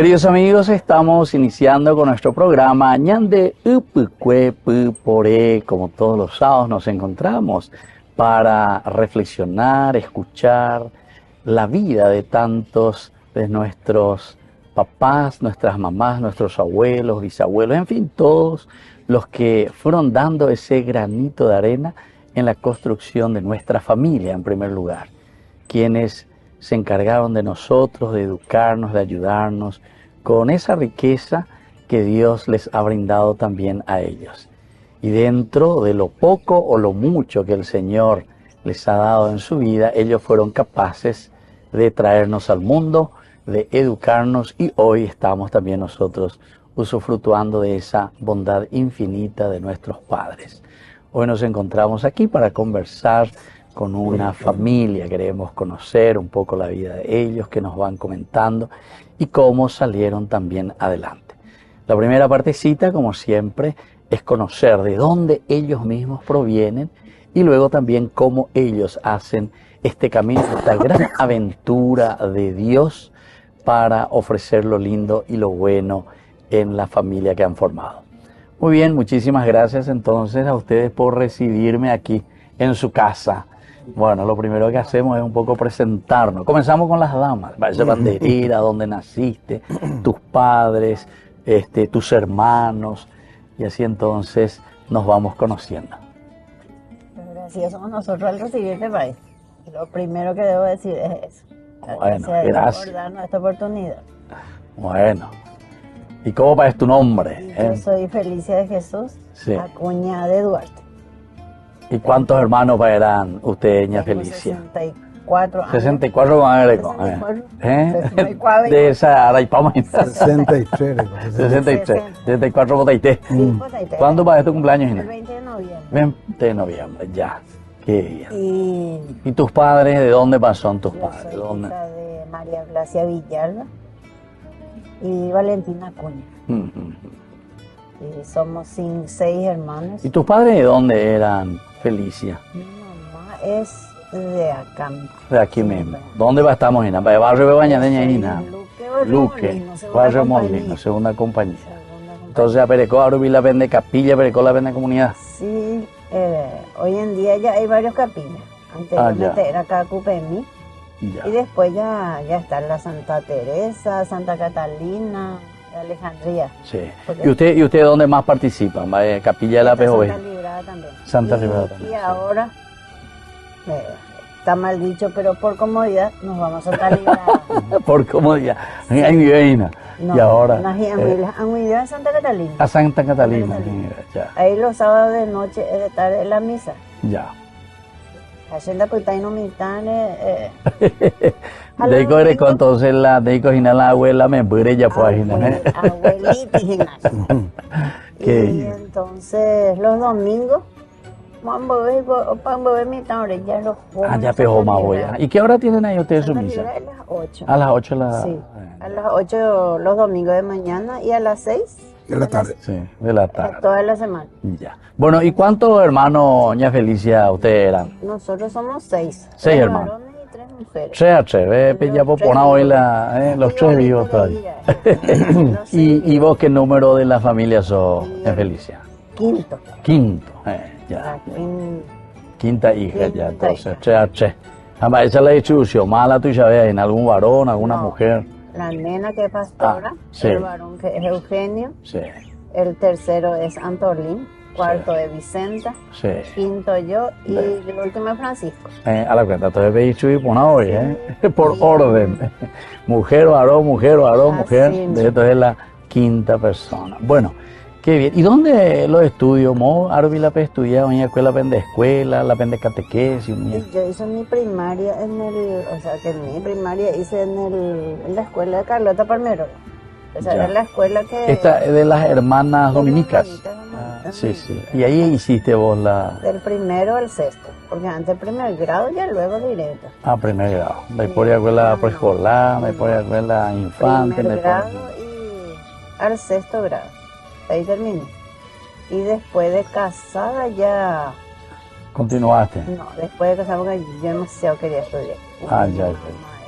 Queridos amigos, estamos iniciando con nuestro programa Ñande Upukwe Pupore. Como todos los sábados nos encontramos para reflexionar, escuchar la vida de tantos de nuestros papás, nuestras mamás, nuestros abuelos, bisabuelos, en fin, todos los que fueron dando ese granito de arena en la construcción de nuestra familia en primer lugar, quienes se encargaron de nosotros, de educarnos, de ayudarnos con esa riqueza que Dios les ha brindado también a ellos. Y dentro de lo poco o lo mucho que el Señor les ha dado en su vida, ellos fueron capaces de traernos al mundo, de educarnos, y hoy estamos también nosotros usufructuando de esa bondad infinita de nuestros padres. Hoy nos encontramos aquí para conversar con una familia, queremos conocer un poco la vida de ellos, que nos van comentando y cómo salieron también adelante. La primera partecita, como siempre, es conocer de dónde ellos mismos provienen y luego también cómo ellos hacen este camino, esta gran aventura de Dios para ofrecer lo lindo y lo bueno en la familia que han formado. Muy bien, muchísimas gracias entonces a ustedes por recibirme aquí en su casa. Bueno, lo primero que hacemos es un poco presentarnos. Comenzamos con las damas. Vaya banderera, dónde naciste, tus padres, tus hermanos, y así entonces nos vamos conociendo. Gracias, somos nosotros al recibirte, Ray. Lo primero que debo decir es eso. Bueno, gracias por darnos esta oportunidad. Bueno, ¿y cómo es tu nombre? Yo soy Felicia de Jesús, sí. Acuña de Duarte. ¿Y cuántos hermanos eran ustedes, ña Felicia? 64 años. 64 con agregó. 64. De esa araipama. 63. 64 botaité. ¿Cuándo va tu cumpleaños, Gina? El 20 de noviembre. 20 de noviembre, ya. Qué bien. ¿Y tus padres, de dónde son tus padres? Yo soy hija de María Glacia Villalba y Valentina Acuña. Y somos 6 hermanos. ¿Y tus padres de dónde eran, Felicia? Mi mamá es de acá. De aquí mismo. ¿Dónde estamos, Gina? ¿De barrio de Bañadeña, Gina? Luque, barrio Molino, segunda compañía. Entonces, a Perecó, ahora vi la vende capilla, Perecó la vende comunidad. Sí, hoy en día ya hay varios capillas. Anteriormente era acá Cupemí. Y después ya está la Santa Teresa, Santa Catalina, Alejandría. Sí. ¿Y usted dónde más participan? Capilla de la PJB. Santa Librada también. Santa Librada también. Y ahora, está mal dicho, pero por comodidad nos vamos a Santa Librada. Por comodidad. Ahí vive Ina. No, y ahora. Han vivido en Santa Catalina. A Santa Catalina. Ya. Ahí los sábados de noche, de tarde, la misa. Ya. Hacienda Putaino Mitane. Deico Greco, entonces la Deico Gina, la abuela me pure ya pues Gina. Abuelita Gina. Y entonces los domingos, ya pegó más voy. ¿Y qué hora tienen ahí ustedes su misa? A las 8. A las 8 Sí, a las 8 los domingos de mañana y a las 6 de la tarde. Sí, de la tarde. Toda la semana. Ya. Bueno, ¿y cuántos hermanos, ña Felicia, ustedes eran? Nosotros somos 6. 6 hermanos. 3 varones y 3 mujeres. 3 a 3, ya por poner hoy los 3 vivos todavía. ¿Y vos qué número de la familia sos, ña Felicia? Quinto. Quinto, ya. Quinta hija ya, entonces, 3 a 3. Esa es la distribución, más la tuya, ¿en algún varón, alguna mujer? La nena que es pastora, sí. El varón que es Eugenio, sí. El tercero es Antolín, cuarto es Vicenta, sí. Quinto yo y el último es Francisco. A la cuenta, entonces veis distribuir por hoy, por orden. Mujer, varón, mujer. Esto es la quinta persona. Bueno, qué bien. ¿Y dónde los estudios? ¿Mo Arbi la estudiado en la escuela, la pende catequesis? Yo hice mi primaria mi primaria hice en la escuela de Carlota Palmero. Era la escuela que... Esta es de las hermanas dominicas. Sí. Y ahí hiciste vos la... Del primero al sexto, porque antes primer grado ya luego directo. Primer grado. Después de escuela preescolar, después de escuela infante. Primer grado y al sexto grado. Ahí terminé. Y después de casada ya... ¿Continuaste? No, después de casada porque yo demasiado quería estudiar. Ya.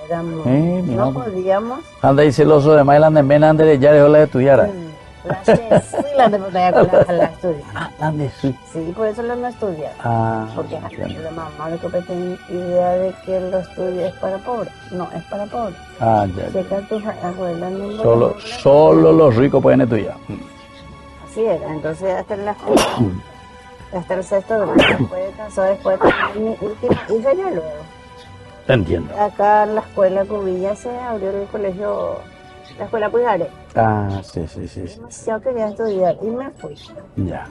éramos, mira. no podíamos. Anda y celoso de Mailand de Mena antes de ya dejó la de estudiar. La de la estudiar. Ah, la de sí. Sí, por eso lo no estudia. Ah, Porque la mamá lo que tiene idea de que lo estudio es para pobres. No, es para pobres. ah, ya. Checa tus abuelas. Solo los ricos pueden estudiar. Así era, entonces hasta en la escuela, hasta el sexto grado, después de casado, después de tener mi última hija ya luego. Entiendo. Acá en la escuela Cubilla se abrió el colegio, la escuela Pujaré. Ah, sí, sí, sí. Demasiado quería estudiar y me fui. Ya.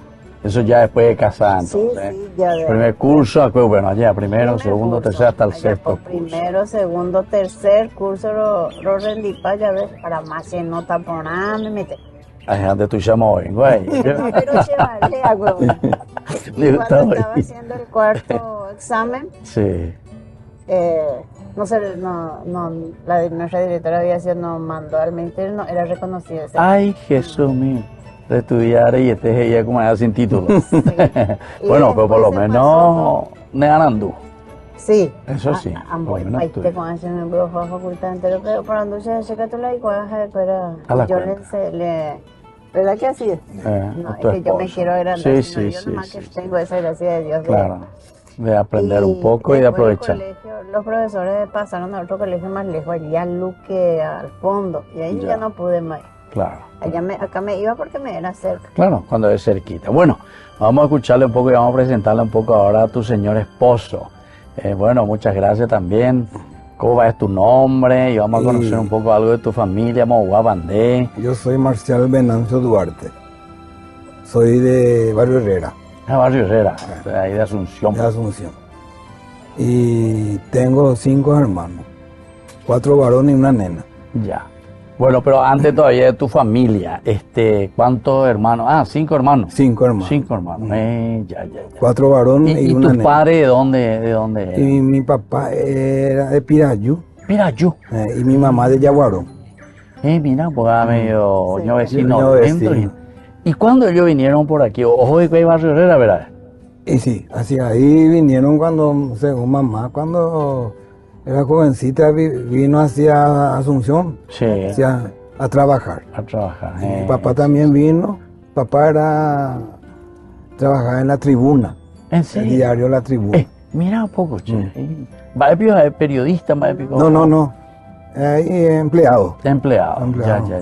Eso ya después de casar, Sí, entonces. sí, ya de Primer curso, después, bueno, allá, primero, primer segundo, curso, tercer, hasta el allá sexto por curso. Primero, segundo, tercer curso lo rendí para ya ver, para más que no por nada me metí. Ay, antes tú llamas hoy, güey. Pero llevarle a huevo. Y cuando estaba haciendo el cuarto examen, Sí. no sé, nuestra directora había sido, nos mandó al ministerio, no era reconocido ese. Ay, Jesús mío. De estudiar y este ella como era sin título. Sí. Bueno, pero por lo se menos neganandú. Sí. Eso sí. Ambos, Bueno, ahí tú- te conocen en la facultad entera, pero para entonces checa tú la igual, pero A la yo cuenta. ¿verdad que así es? No, tu es que yo me esposo. quiero agrandar, Sí, sino sí, yo sí, nomás sí, que sí. tengo esa gracia de Dios. Claro. De aprender un poco y de después del aprovechar. colegio, los profesores pasaron a otro colegio más lejos, allá a Luque, al fondo, y ahí Ya. ya no pude más. Claro. Acá me iba porque me era cerca. Claro, cuando es cerquita. Bueno, vamos a escucharle un poco y vamos a presentarle un poco ahora a tu señor esposo. Bueno, muchas gracias también. ¿Cómo es tu nombre? Y vamos a conocer un poco algo de tu familia, Moguabandé. Yo soy Marcial Venancio Duarte. Soy de Barrio Herrera, Ah, Barrio Herrera, de ahí de Asunción. de Asunción. Y tengo 5 hermanos, 4 varones y una nena. Ya. Bueno, pero antes todavía de tu familia, ¿cuántos hermanos? Ah, 5 hermanos. 5 hermanos. 5 hermanos. Ya, ya. 4 varones y ¿Y una tus nena. padres de dónde eran? Y mi papá era de Pirayú Mira, yo. y mi mamá de Yaguarón. Mira, pues era medio Sí. ño vecino Ño dentro. vecino. ¿Y cuándo ellos vinieron por aquí? Ojo de que hay Barrio Herrera, ¿verdad? Y sí, así ahí vinieron cuando, según mamá, cuando era jovencita, vino hacia Asunción, Sí, a trabajar. a trabajar. Y mi papá también vino. Papá trabajaba en la Tribuna, ¿En el serio? diario La Tribuna. Mira un poco, che. Va de pico, es periodista, va de pico. No, ahí empleado. Empleado. Empleado. Ya.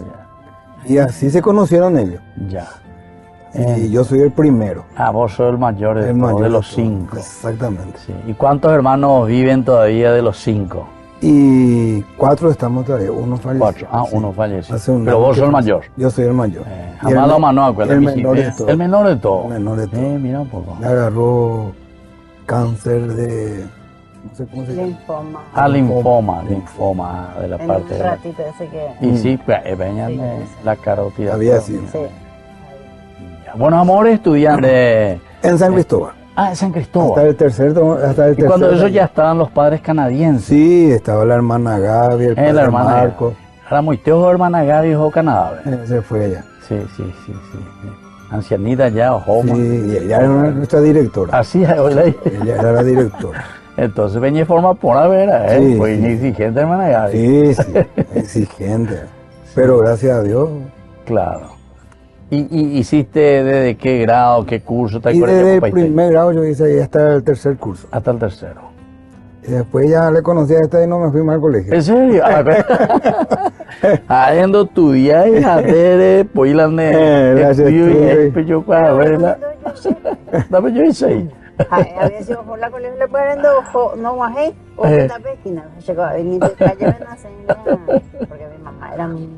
Y así se conocieron ellos. Ya. Y yo soy el primero. Ah, vos sos el mayor de, El todos, mayor de los todos. 5. Exactamente. Sí. ¿Y cuántos hermanos viven todavía de los 5? Y 4 estamos todavía, uno falleció. 4. Ah, sí. uno falleció. Hace un Pero año vos que sos el falleció. mayor. Yo soy el mayor. Y Amado Manoa, el menor de todos. El menor de todo. El menor de todos. Mira un poco. Le agarró cáncer de, no sé cómo se llama. Linfoma. Ah, linfoma de la En parte un de la... ratito ese que... Y sí, pues, venían Sí, de sí. la carótida. Había sido. Sí. Bueno, amores, estudian de... En San Cristóbal. Ah, de San Hasta Cristóbal. el tercer. Y cuando eso ya estaban los padres canadienses. Sí, estaba la hermana Gaby, el padre La hermana Marco. Era muy teo, hermana Gaby o Canadá. ¿verdad? Se fue ella. Sí. Ancianita ya, ojo. Sí, y ella era nuestra directora. Así es, hola. Ella era la directora. Entonces venía de forma pura vera, Sí, pues sí. exigente, hermana Gaby. Sí, exigente. Pero gracias a Dios. Claro. ¿Y hiciste desde qué grado, qué curso? Y desde el primer grado yo hice ahí hasta el tercer curso. Hasta el tercero. Y después ya le conocí a esta y no me fui más al colegio. ¿En serio? Haciendo estudiar y hacer pues la estudio y yo para verla. Dame yo hice ahí. Había sido por la colegio le pueden no guajé o que la pesquina. Llegó a venir de calle porque mi mamá era muy...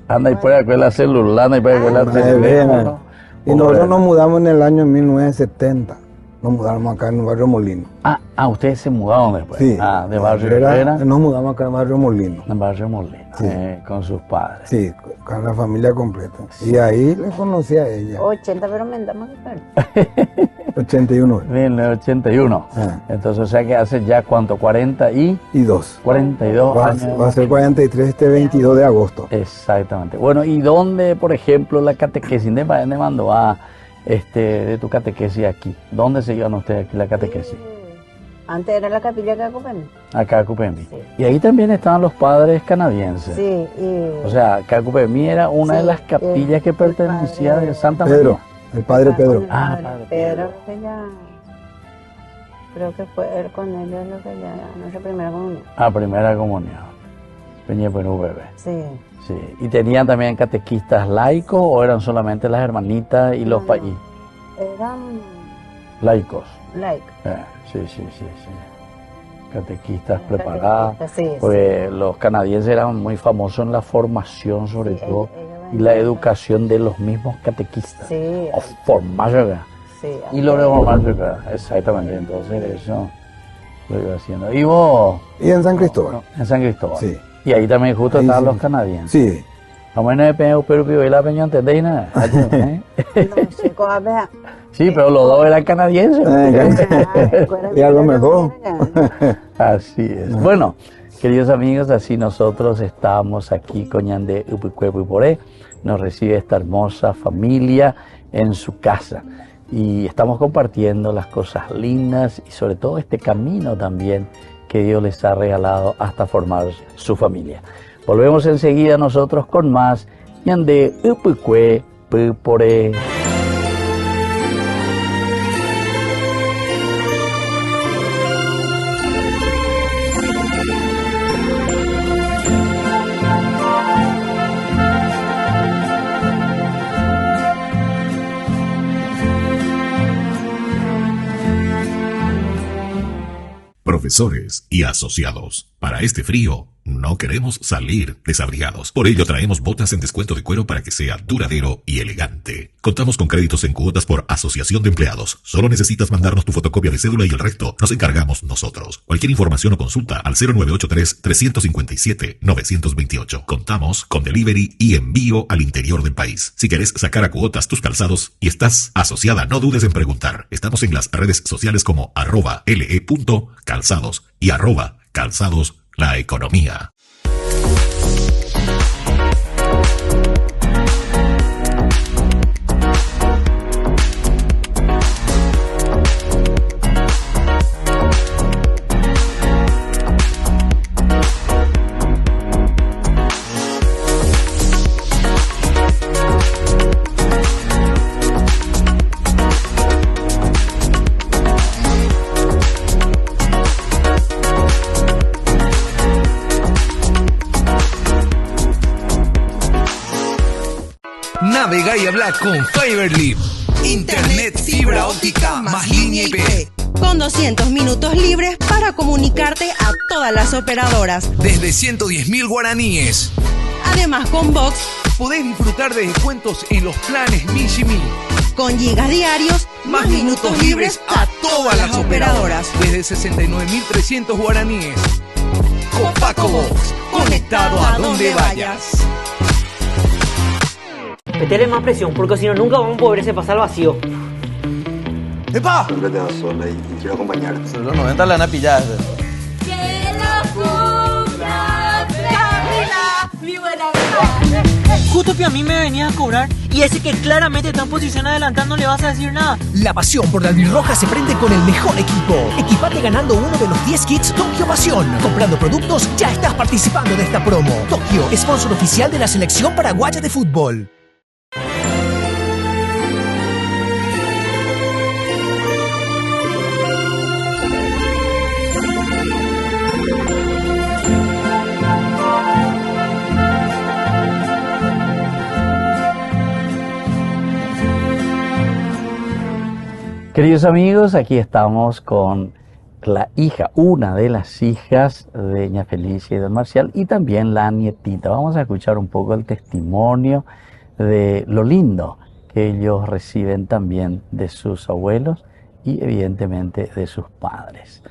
Anda y puede ver la celular, y puede ver la teléfono. Y nosotros nos mudamos en el año 1970. Nos mudamos acá en el barrio Molino. Ah, ustedes se mudaron después. Sí. Ah, de Barrio Herrera. Nos mudamos acá en el barrio Molino. En Barrio Molino, Sí. con sus padres. Sí, con la familia completa. Y ahí le conocí a ella. 80, pero me da más que 81. 1981. Ah. Entonces, o sea que hace ya cuánto, 42 Y 2. años. Va a ser 43 este 22 de agosto. Exactamente. Bueno, ¿y dónde, por ejemplo, la catequesis de mandó de tu catequesis aquí? ¿Dónde se iban ustedes aquí la catequesis? Antes era la capilla Cacupemi. Cacupemi. Sí. Y ahí también estaban los padres canadienses. Sí. O sea, Cacupemi era una de las capillas que pertenecía a Santa María. El padre Pedro. Padre Pedro, que ya... Creo que fue él con él, es lo que ya... Nuestra primera comunión. Primera comunión. Peña Perú Bebé. Sí. Sí. ¿Y tenían también catequistas laicos o eran solamente las hermanitas y los países? Eran... Laicos. Laicos. Sí. Catequistas preparadas. Sí, porque los canadienses eran muy famosos en la formación, sobre todo, y la educación de los mismos catequistas. Sí. O formarse. Sí. Y lo de formarse, exactamente. Entonces, eso lo iba haciendo. ¿Y vos? Y en San Cristóbal. En San Cristóbal. Sí. Y ahí también justo Ahí estaban sí. los canadienses. Sí. A menos de Peña, pero y la Peña, ¿entendéis nada? Sí, pero los dos eran canadienses. Y a lo mejor. Así es. Bueno, queridos amigos, así nosotros estamos aquí con Ñande Upucuepu y Poré. Nos recibe esta hermosa familia en su casa. Y estamos compartiendo las cosas lindas y sobre todo este camino también que Dios les ha regalado hasta formar su familia. Volvemos enseguida nosotros con más Ñande Upucuepu y Poré. Profesores y asociados, para este frío no queremos salir desabrigados. Por ello traemos botas en descuento de cuero para que sea duradero y elegante. Contamos con créditos en cuotas por asociación de empleados. Solo necesitas mandarnos tu fotocopia de cédula y el resto nos encargamos nosotros. Cualquier información o consulta al 0983-357-928. Contamos con delivery y envío al interior del país. Si querés sacar a cuotas tus calzados y estás asociada, no dudes en preguntar. Estamos en las redes sociales como @le.calzados y @calzados la economía. Navega y habla con Fiberlip. Internet fibra óptica más línea IP. Con 200 minutos libres para comunicarte a todas las operadoras. Desde 110.000 guaraníes. Además, con Box podés disfrutar de descuentos en los planes Mishimi. Con gigas diarios, más minutos libres a todas las operadoras. Desde 69.300 guaraníes. Copaco Box, conectado a donde vayas. Metele más presión, porque si no nunca vamos a poder ese pasar al vacío. ¡Epa! Siempre te vas sola y quiero acompañarte. Sobre los 90 la van a pillar. ¡Que lo cumpla, Camila, mi buena amiga! Justo que a mí me venía a cobrar y ese que claramente está en posición adelantada no le vas a decir nada. La pasión por la albirroja se prende con el mejor equipo. Equipate ganando uno de los 10 kits Tokio Pasión. Comprando productos ya estás participando de esta promo. Tokio, sponsor oficial de la selección paraguaya de fútbol. Queridos amigos, aquí estamos con la hija, una de las hijas de Ña Felicia y don Marcial, y también la nietita. Vamos a escuchar un poco el testimonio de lo lindo que ellos reciben también de sus abuelos y evidentemente de sus padres.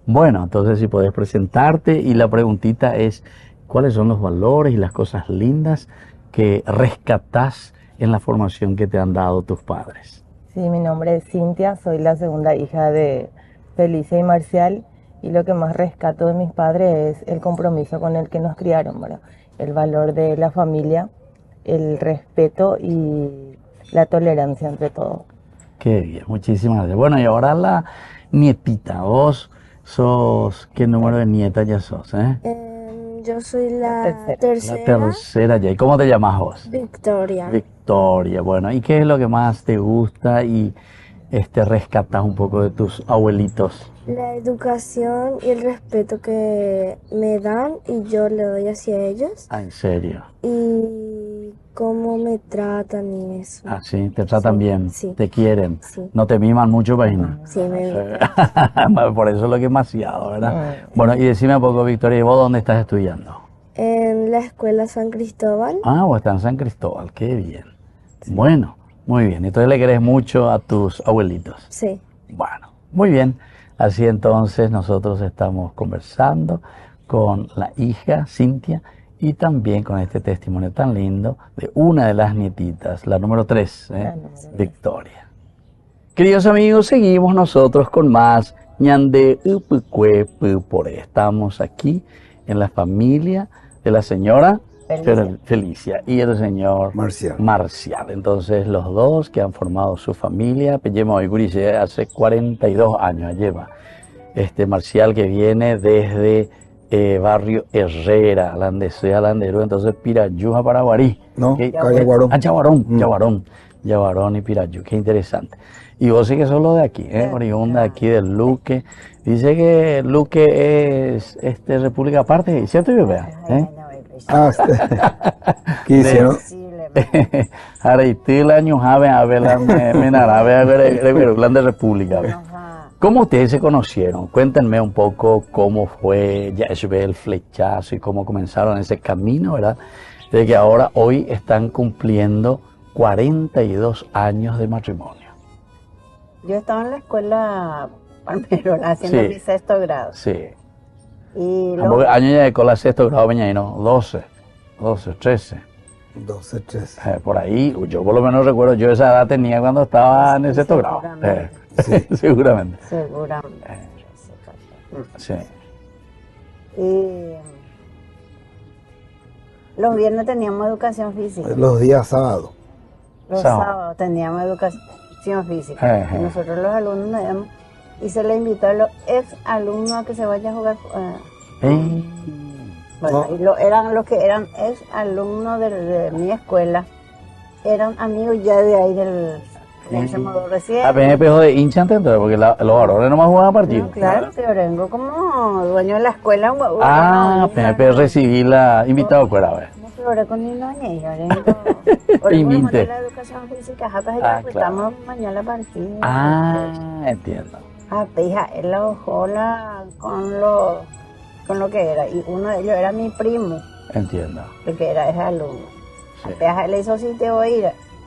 Bueno, entonces si podés presentarte, y la preguntita es, ¿cuáles son los valores y las cosas lindas que rescatás en la formación que te han dado tus padres? Sí, mi nombre es Cintia, soy la segunda hija de Felicia y Marcial, y lo que más rescato de mis padres es el compromiso con el que nos criaron, ¿verdad? El valor de la familia, el respeto y la tolerancia entre todos. Qué bien, muchísimas gracias. Bueno, y ahora la nietita, vos ¿Qué número de nieta ya sos? Yo soy la tercera. La tercera ya. ¿Y cómo te llamas vos? Victoria. Victoria, bueno. ¿Y qué es lo que más te gusta y rescatas un poco de tus abuelitos? La educación y el respeto que me dan y yo le doy hacia ellos. Ah, ¿en serio? Y cómo me tratan y eso. Ah, sí, te tratan bien, sí. Te quieren. Sí. No te miman mucho, Paina. Sí, me miman. Por eso es lo que es demasiado, ¿verdad? Bueno, y decime un poco, Victoria, ¿y vos dónde estás estudiando? En la escuela San Cristóbal. Ah, vos estás en San Cristóbal, qué bien. Sí. Bueno, muy bien. Entonces le querés mucho a tus abuelitos. Sí. Bueno, muy bien. Así entonces nosotros estamos conversando con la hija Cintia y también con este testimonio tan lindo de una de las nietitas, la número 3, Victoria. Queridos amigos, seguimos nosotros con más Ñande Upukwe Pupore. Estamos aquí en la familia de la señora Felicia y el señor Marcial. Entonces los dos que han formado su familia, Pellemo y Gurice, hace 42 años lleva. Marcial que viene desde barrio Herrera, Landesea, Landero, entonces Pirayú a Paraguarí. No, Yaguarón. Yaguarón y Pirayú, qué interesante. Y vos sí que sos lo de aquí, oriunda aquí del Luque. Dice que Luque es República aparte, ¿cierto? Yo vea, ¿qué hicieron? Areitila, Ñujabe, Menarabe, de República. ¿Cómo ustedes se conocieron? Cuéntenme un poco cómo fue el flechazo y cómo comenzaron ese camino, ¿verdad? De que ahora, hoy, están cumpliendo 42 años de matrimonio. Yo estaba en la escuela Palmerola haciendo mi 6º grado. Sí. Y años ya de cola 6º grado, Peñaino, 12, 13. 12, 13. Por ahí, yo por lo menos recuerdo, yo esa edad tenía cuando estaba en el 6º grado. Sí. Seguramente. Sí. Y los viernes teníamos educación física. Los días sábados. Los sábados teníamos educación física. Y nosotros los alumnos nos íbamos y se le invitó a los ex alumnos a que se vayan a jugar. Bueno, y eran los que eran ex alumnos de mi escuela, eran amigos ya de ahí del recién. Apenas empezó de hincha entonces, porque los varones nomás jugaban partidos. No, claro, que vengo como dueño de la escuela. Apenas recibí la invitado fuera, a ver. Ahora con mi doña, de la educación física, estamos mañana partida. Entiendo. Hija, él la ojola con lo que era, y uno de ellos era mi primo. Entiendo. El que era ese alumno. Él le hizo sitio ir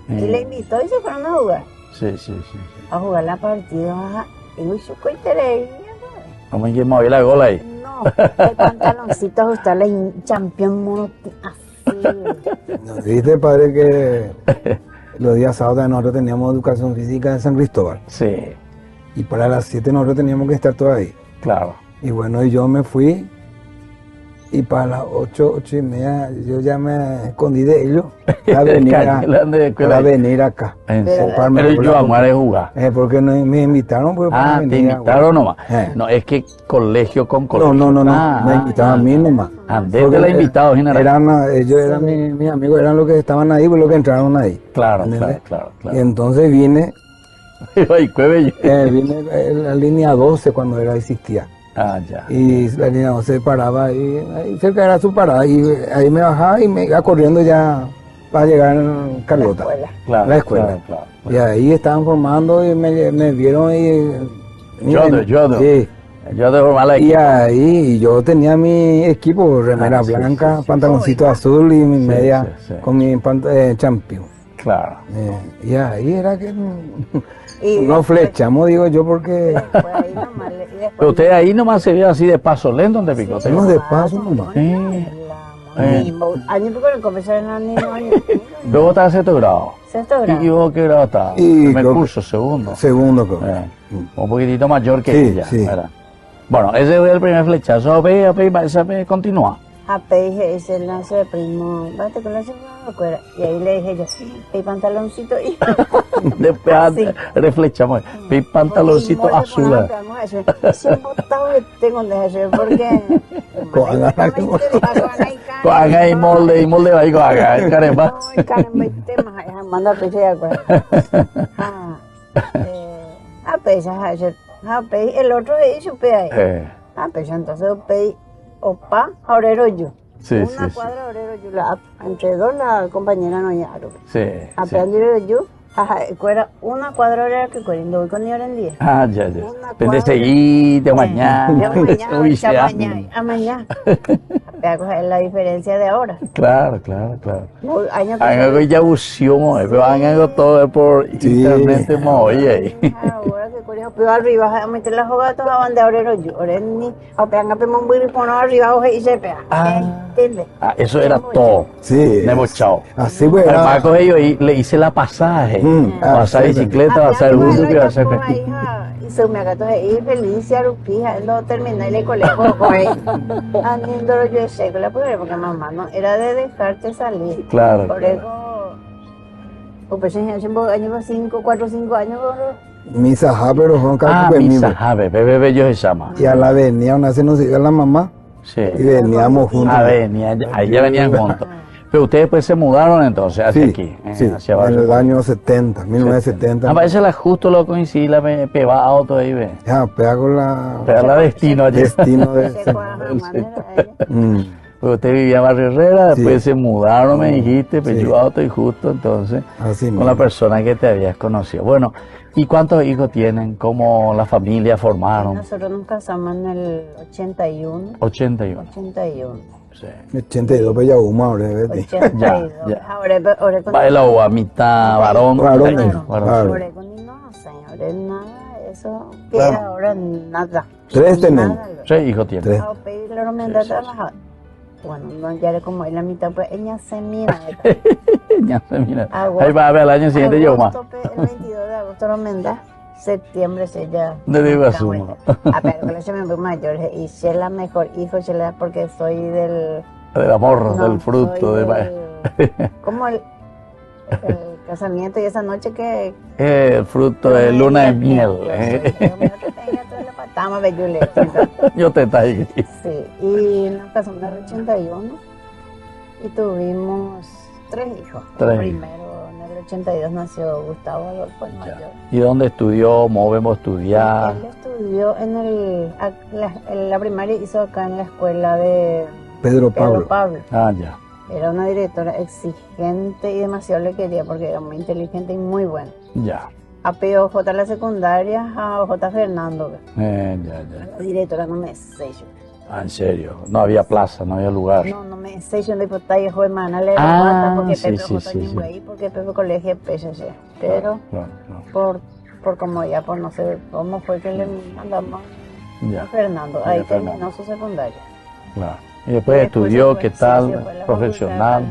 y le invitó y se fueron a jugar. Sí. A jugar la partida. Y muy suco interés. ¿Cómo es que movió la gola ahí? No, el pantaloncito ajustarle un champión mono así. ¿Nos dijiste, padre, que los días sábados nosotros teníamos educación física en San Cristóbal? Sí. Y para las 7 nosotros teníamos que estar todos ahí. Claro. Y bueno, yo me fui y para las 8:30 yo ya me escondí de ellos para venir acá. Pero yo amo a jugar. Porque me invitaron. Pues, te invitaron nomás. No, es que colegio con colegio. No, me invitaron a mí nomás. Desde la invitados general. Ellos eran mis amigos, eran los que estaban ahí, pues los que entraron ahí. Claro. Y entonces vine la línea 12 cuando existía. Ya. Y la línea 12 paraba ahí cerca era su parada y ahí me bajaba y me iba corriendo ya para llegar a Carlota, la escuela. Claro. Y ahí estaban formando y me vieron y ahí yo tenía mi equipo, remera blanca, pantaloncito azul y mi media con mi champion. Claro. Y ahí era que no flechamos, digo yo, porque... Pero usted ahí nomás se vio así de paso lento, donde picó. No, de paso nomás. Año pico le comencé en el niño. Luego estaba en 6º grado. 6º grado. ¿Y vos qué grado estaba? Primer curso, segundo. Segundo, creo. Un poquitito mayor que ella. Sí. Bueno, ese fue el primer flechazo. Esa continúa. dije, ese lazo de primo, bate con la cuera. Y ahí le dije yo, el pantaloncito y... Después reflechamos, el pantaloncito azul. Siempre tengo de hacer porque... Coaga y molde ahí coaga, caramba. No, caramba, temas, manda a pedir agua. El otro es su pe ahí. Entonces pe opa, orero yo. Sí, una sí, cuadra orero yo la entre dos la compañera no ya. Sí. Aprendieron yo. Era una cuadra orero que cuando voy con en día. Ya. Depende de seguir de mañana. A mañana. Es la diferencia de ahora. Claro. Hago ya bución, pero hago todo por internet, oye. Ahora que curioso, pero arriba a meter las jugadas a donde ahora yo, ahora ni a pegar un poner arriba y se pega. ¿Entiendes? Eso era todo. Sí. Nebochao. Así fue. Al Marco yo le hice la pasaje. Pasar bicicleta, pasar bus, que pasar. Y se me agató ahí feliz y arupija, lo terminé y le colegó ahí. Aniendo yo ese, porque mamá no era de dejarte salir. Claro. Por eso, pues en hace años 4 o 5 años. Misa pero son Misa Jabe, bebé yo se llama. Y a la venía una vez nos iba la mamá. Sí. Y veníamos juntos. Ahí ya venían juntos. Pero ustedes pues se mudaron entonces hacia aquí, hacia en el año 70, 1970. Parece justo lo coincidí, la pegaba auto ahí, ve. Ya, pega con la... Pega la destino allí. Destino de... Porque usted vivía en Barrio Herrera, después se mudaron, me dijiste, pegó auto y justo entonces, con la persona que te habías conocido. Bueno, ¿y cuántos hijos tienen? ¿Cómo la familia formaron? Nosotros nos casamos en el 81. 81. 81. Sí. 82, pues ya humo ahora, ¿ves? Ya. Ahora con baila o a mitad varón. Ahora con no, señores, nada, eso. Que ahora nada. 3 tenemos. 3 hijos tienen. Bueno, no, ya como en la mitad, pues ella se mira. Ahí va a ver el año siguiente yo más. El 22 de agosto no me da. Septiembre se ya. No digo asumo. Pero que se me fue mayor y ser la mejor hijo, porque soy del amor, del fruto. Como el casamiento y esa noche que... el fruto de luna de miel. Yo te traigo. Sí, y nos casamos en el 81 y tuvimos 3 hijos. Primero, en el 82 nació Gustavo Adolfo, el mayor. ¿Y dónde estudió? ¿Movemos estudiar? Él estudió la primaria, hizo acá en la escuela de Pedro Pablo. Ya. Era una directora exigente y demasiado le quería porque era muy inteligente y muy buena. Ya. A POJ la secundaria, a OJ Fernando. Ya. La directora no me sé yo. En serio, no había plaza, no había lugar. No me sé yo, de fue hermana, le porque porque Pepe colegio PSC. Pero por como ya, por no sé cómo fue que le mandamos a Fernando. Ahí terminó su secundaria. Claro. Y después estudió, ¿qué tal? Profesional,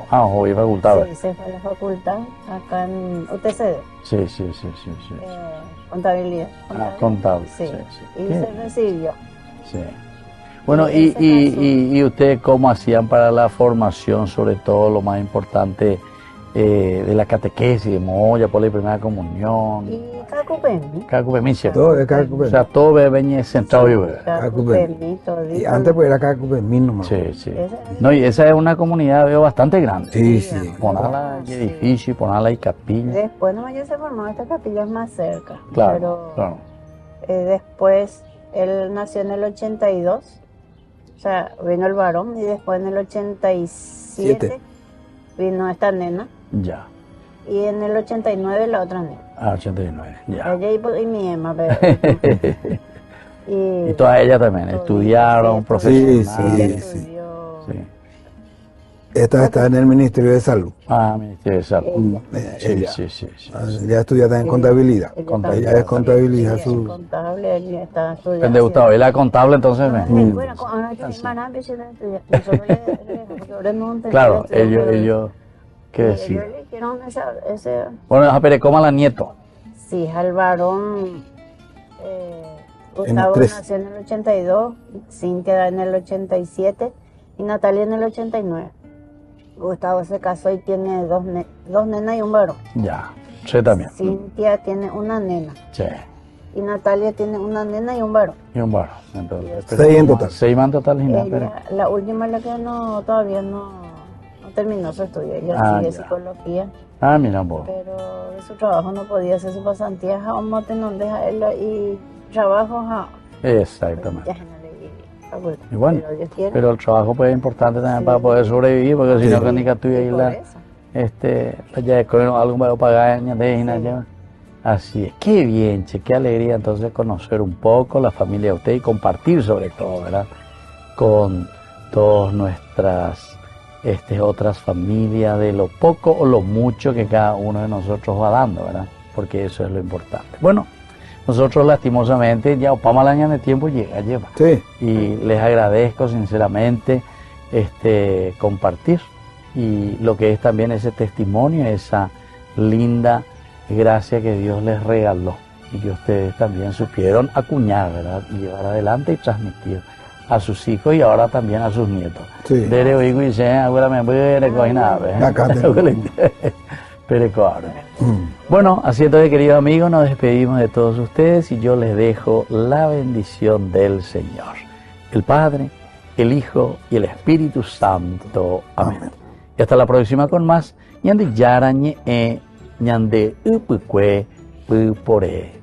hoy facultad. Sí, se fue a la facultad, acá en UTCD. Sí. Contabilidad. Contable. Sí. Y se recibió. Sí. Bueno, y ustedes cómo hacían para la formación, sobre todo lo más importante de la catequesis, de Moya, por la primera comunión? Y Cacupemi. Cacupemi, ¿cierto? Todo de Cacupemi. O sea, todo venía centrado y Cacupemi, y antes pues era Cacupemi nomás. Sí. No, y esa es una comunidad, veo, bastante grande. Sí. Ponerla en edificio, ponerla en capilla. Después nomás ya se formó esta capilla más cerca. Claro. Después él nació en el 82. O sea, vino el varón y después en el 87 vino esta nena. Ya. Y en el 89 la otra nena. 89, ya. Ella y mi Emma, pero... y todas ellas también estudiaron, profesionales. Sí. Esta está en el Ministerio de Salud. Ministerio de Salud. Sí. Ya estudia también contabilidad. Ella es contabilidad. Contable, ella está estudiando. ¿Dónde Gustavo? ¿Y la contable entonces? Claro, ellos, ¿qué decir? Bueno, pero ¿cómo la nieto? Sí, al varón, Gustavo nació en el 82, Cintia en el 87. Y Natalia en el 89. Gustavo se casó y tiene dos nenas y un varón. Ya, sí también. Cintia tiene una nena. Sí. Y Natalia tiene una nena y un varón. Y un varón. Entonces, 6 en total. 6 en total. La última es la que todavía no terminó su estudio. Ella sigue psicología. Ah, mira vos. Pero de su trabajo no podía hacer su pasantía. Vamos a donde y trabajo. Exactamente. Y bueno, pero el trabajo pues, es importante también para poder sobrevivir, porque si no, que ni que tú y la ya es algo me lo pagar así es. Qué bien, che, qué alegría entonces conocer un poco la familia de usted y compartir sobre todo, ¿verdad? Con todas nuestras otras familias, de lo poco o lo mucho que cada uno de nosotros va dando, ¿verdad? Porque eso es lo importante. Bueno, nosotros lastimosamente ya Opama el año de tiempo lleva. Sí. Y les agradezco sinceramente compartir y lo que es también ese testimonio, esa linda gracia que Dios les regaló y que ustedes también supieron acuñar, ¿verdad? Y llevar adelante y transmitir a sus hijos y ahora también a sus nietos. Sí. Bueno, así entonces, queridos amigos, nos despedimos de todos ustedes y yo les dejo la bendición del Señor, el Padre, el Hijo y el Espíritu Santo. Amén. Y hasta la próxima con más. Ñande Yara Ñe Ñande Upukwe Pupore.